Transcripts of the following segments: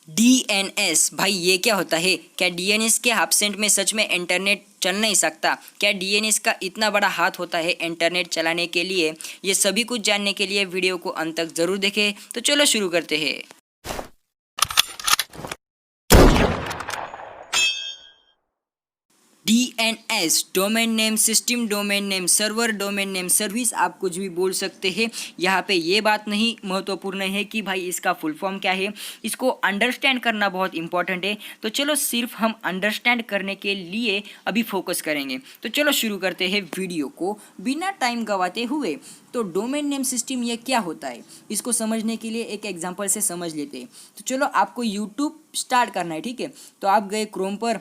DNS भाई ये क्या होता है? क्या डीएनएस के एब्सेंट में सच में इंटरनेट चल नहीं सकता? क्या डीएनएस का इतना बड़ा हाथ होता है इंटरनेट चलाने के लिए? ये सभी कुछ जानने के लिए वीडियो को अंत तक जरूर देखें। तो चलो शुरू करते हैं। DNS domain name system, domain name server, domain name service, आप कुछ भी बोल सकते हैं। यहाँ पे ये बात नहीं महत्वपूर्ण है कि भाई इसका फुल फॉर्म क्या है, इसको अंडरस्टैंड करना बहुत इंपॉर्टेंट है। तो चलो सिर्फ हम अंडरस्टैंड करने के लिए अभी फोकस करेंगे। तो चलो शुरू करते हैं वीडियो को बिना टाइम गवाते हुए। तो डोमेन नेम सिस्टम ये क्या होता है, इसको समझने के लिए एक एग्जाम्पल से समझ लेते हैं। तो चलो आपको यूट्यूब स्टार्ट करना है, ठीक है। तो आप गए क्रोम पर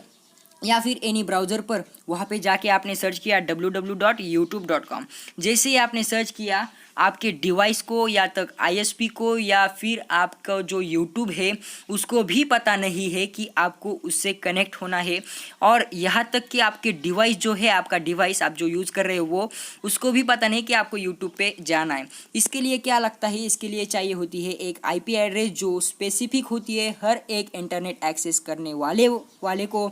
या फिर एनी ब्राउज़र पर, वहाँ पे जाके आपने सर्च किया www.youtube.com। जैसे ही आपने सर्च किया, आपके डिवाइस को या तक आईएसपी को या फिर आपका जो यूट्यूब है उसको भी पता नहीं है कि आपको उससे कनेक्ट होना है। और यहाँ तक कि आपके डिवाइस जो है, आपका डिवाइस आप जो यूज़ कर रहे हो वो, उसको भी पता नहीं कि आपको यूट्यूब पे जाना है। इसके लिए क्या लगता है, इसके लिए चाहिए होती है एक आईपी एड्रेस जो स्पेसिफिक होती है हर एक इंटरनेट एक्सेस करने वाले को।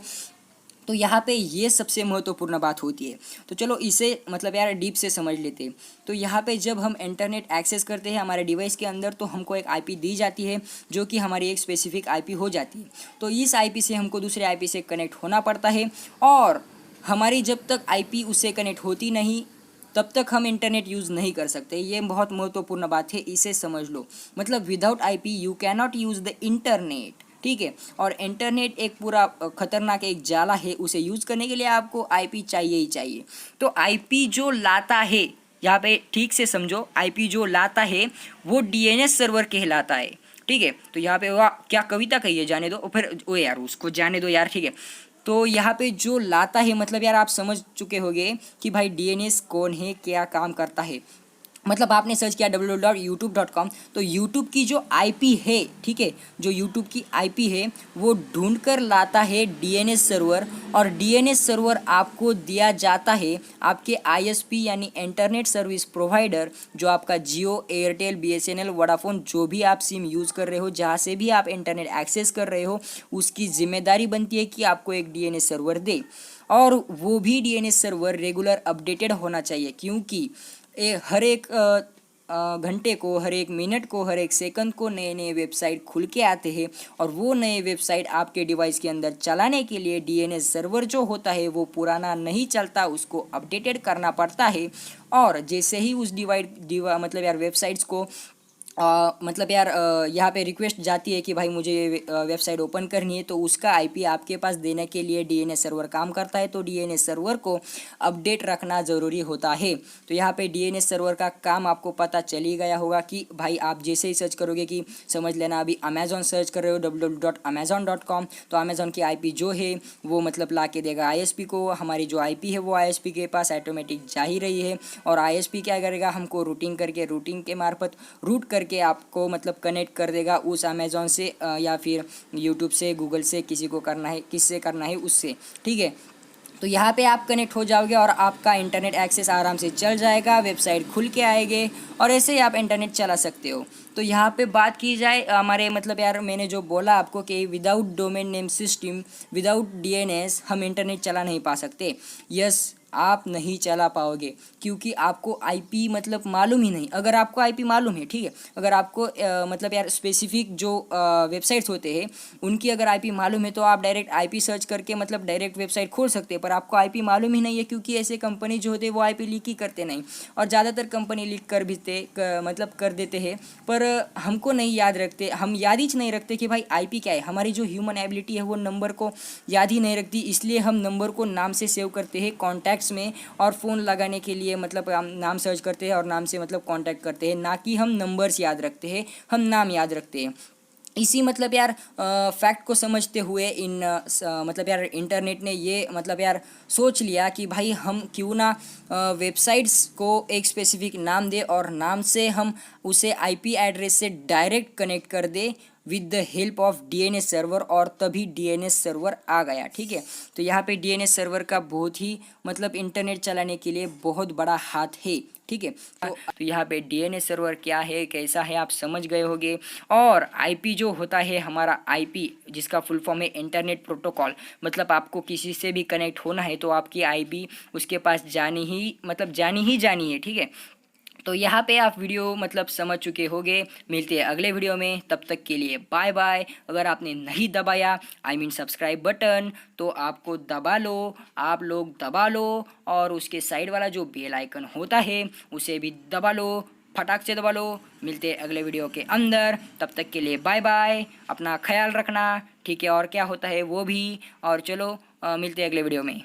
तो यहाँ पे ये सबसे महत्वपूर्ण बात होती है। तो चलो इसे मतलब यार डीप से समझ लेते हैं। तो यहाँ पे जब हम इंटरनेट एक्सेस करते हैं हमारे डिवाइस के अंदर, तो हमको एक आईपी दी जाती है जो कि हमारी एक स्पेसिफिक आईपी हो जाती है। तो इस आईपी से हमको दूसरे आईपी से कनेक्ट होना पड़ता है, और हमारी जब तक आईपी उससे कनेक्ट होती नहीं तब तक हम इंटरनेट यूज़ नहीं कर सकते। ये बहुत महत्वपूर्ण बात है, इसे समझ लो। मतलब without IP you can not use the internet, ठीक है। और इंटरनेट एक पूरा खतरनाक एक जाला है, उसे यूज़ करने के लिए आपको आईपी चाहिए ही चाहिए। तो आईपी जो लाता है, यहाँ पे ठीक से समझो, आईपी जो लाता है वो डीएनएस सर्वर कहलाता है, ठीक है। तो यहाँ पे वाह क्या कविता कही है, जाने दो, और फिर ओ यार उसको जाने दो यार, ठीक है। तो यहाँ पे जो लाता है मतलब यार आप समझ चुके होंगे कि भाई डीएनएस कौन है, क्या काम करता है। मतलब आपने सर्च किया www.youtube.com, तो यूट्यूब की जो आईपी है, ठीक है, जो यूट्यूब की आईपी है वो ढूंढ कर लाता है डीएनएस सर्वर, और डीएनएस सर्वर आपको दिया जाता है आपके आईएसपी यानी इंटरनेट सर्विस प्रोवाइडर, जो आपका जियो, एयरटेल, बीएसएनएल, वोडाफोन, जो भी आप सिम यूज़ कर रहे हो, जहाँ से भी आप इंटरनेट एक्सेस कर रहे हो, उसकी जिम्मेदारी बनती है कि आपको एक डीएनएस सर्वर दे। और वो भी डीएनएस सर्वर रेगुलर अपडेटेड होना चाहिए, क्योंकि हर एक घंटे को, हर एक मिनट को, हर एक सेकंड को नए नए वेबसाइट खुल के आते हैं, और वो नए वेबसाइट आपके डिवाइस के अंदर चलाने के लिए डीएनएस सर्वर जो होता है वो पुराना नहीं चलता, उसको अपडेटेड करना पड़ता है। और जैसे ही उस मतलब यार वेबसाइट्स को मतलब यार यहाँ पे रिक्वेस्ट जाती है कि भाई मुझे वेबसाइट ओपन करनी है, तो उसका आईपी आपके पास देने के लिए डीएनएस सर्वर काम करता है। तो डीएनएस सर्वर को अपडेट रखना ज़रूरी होता है। तो यहाँ पे डीएनएस सर्वर का काम आपको पता चल ही गया होगा कि भाई आप जैसे ही सर्च करोगे, कि समझ लेना अभी अमेजोन सर्च कर रहे हो www.amazon.com, तो अमेजोन की आईपी जो है वो मतलब ला के देगा आईएसपी को। हमारी जो आईपी है वो आईएसपी के पास ऑटोमेटिक जा ही रही है, और आईएसपी क्या करेगा, हमको रूटिंग के मार्फत रूट करके आपको मतलब कनेक्ट कर देगा उस अमेजोन से या फिर यूट्यूब से, गूगल से, किसी को करना है, किससे करना है उससे, ठीक है। तो यहाँ पे आप कनेक्ट हो जाओगे और आपका इंटरनेट एक्सेस आराम से चल जाएगा, वेबसाइट खुल के आएंगे, और ऐसे ही आप इंटरनेट चला सकते हो। तो यहाँ पे बात की जाए हमारे मतलब यार मैंने जो बोला आपको कि without domain name system, without DNS हम इंटरनेट चला नहीं पा सकते। यस, आप नहीं चला पाओगे, क्योंकि आपको आईपी मतलब मालूम ही नहीं। अगर आपको आईपी मालूम है, ठीक है, अगर आपको मतलब यार स्पेसिफिक जो वेबसाइट्स होते हैं उनकी अगर आईपी मालूम है, तो आप डायरेक्ट आईपी सर्च करके मतलब डायरेक्ट वेबसाइट खोल सकते हैं। पर आपको आईपी मालूम ही नहीं है, क्योंकि ऐसे कंपनी जो होते हैं वो आईपी लीक ही करते नहीं, और ज़्यादातर कंपनी लीक मतलब कर देते हैं। पर हमको नहीं याद रखते, हम याद ही नहीं रखते कि भाई आईपी क्या है। हमारी जो ह्यूमन एबिलिटी है वो नंबर को याद ही नहीं रखती, इसलिए हम नंबर को नाम से सेव करते हैं कॉन्टैक्ट्स में, और फ़ोन लगाने के लिए मतलब हम नाम सर्च करते हैं और नाम से मतलब कांटेक्ट करते हैं, ना कि हम नंबर्स याद रखते हैं, हम नाम याद रखते हैं। इसी मतलब यार फैक्ट को समझते हुए मतलब यार इंटरनेट ने ये मतलब यार सोच लिया कि भाई हम क्यों ना वेबसाइट्स को एक स्पेसिफिक नाम दे, और नाम से हम उसे आईपी एड्रेस से डायरेक्ट कनेक्ट कर दे with the help of DNS server, और तभी डीएनएस सर्वर आ गया। ठीक है, तो यहाँ पे डीएनएस सर्वर का बहुत ही मतलब इंटरनेट चलाने के लिए बहुत बड़ा हाथ है। ठीक है, तो यहाँ पे डीएनएस सर्वर क्या है, कैसा है, आप समझ गए होंगे। और आईपी जो होता है हमारा, आईपी जिसका फुल फॉर्म है इंटरनेट प्रोटोकॉल, मतलब आपको किसी से भी कनेक्ट होना है तो आपकी आईपी उसके पास जानी ही जानी है। ठीक है, तो यहाँ पे आप वीडियो मतलब समझ चुके होंगे। मिलते हैं अगले वीडियो में, तब तक के लिए बाय बाय। अगर आपने नहीं दबाया सब्सक्राइब बटन, तो आपको दबा लो, आप लोग दबा लो, और उसके साइड वाला जो बेल आइकन होता है उसे भी दबा लो, फटाक से दबा लो। मिलते हैं अगले वीडियो के अंदर, तब तक के लिए बाय बाय, अपना ख्याल रखना। ठीक है, और क्या होता है वो भी, और चलो मिलते हैं अगले वीडियो में।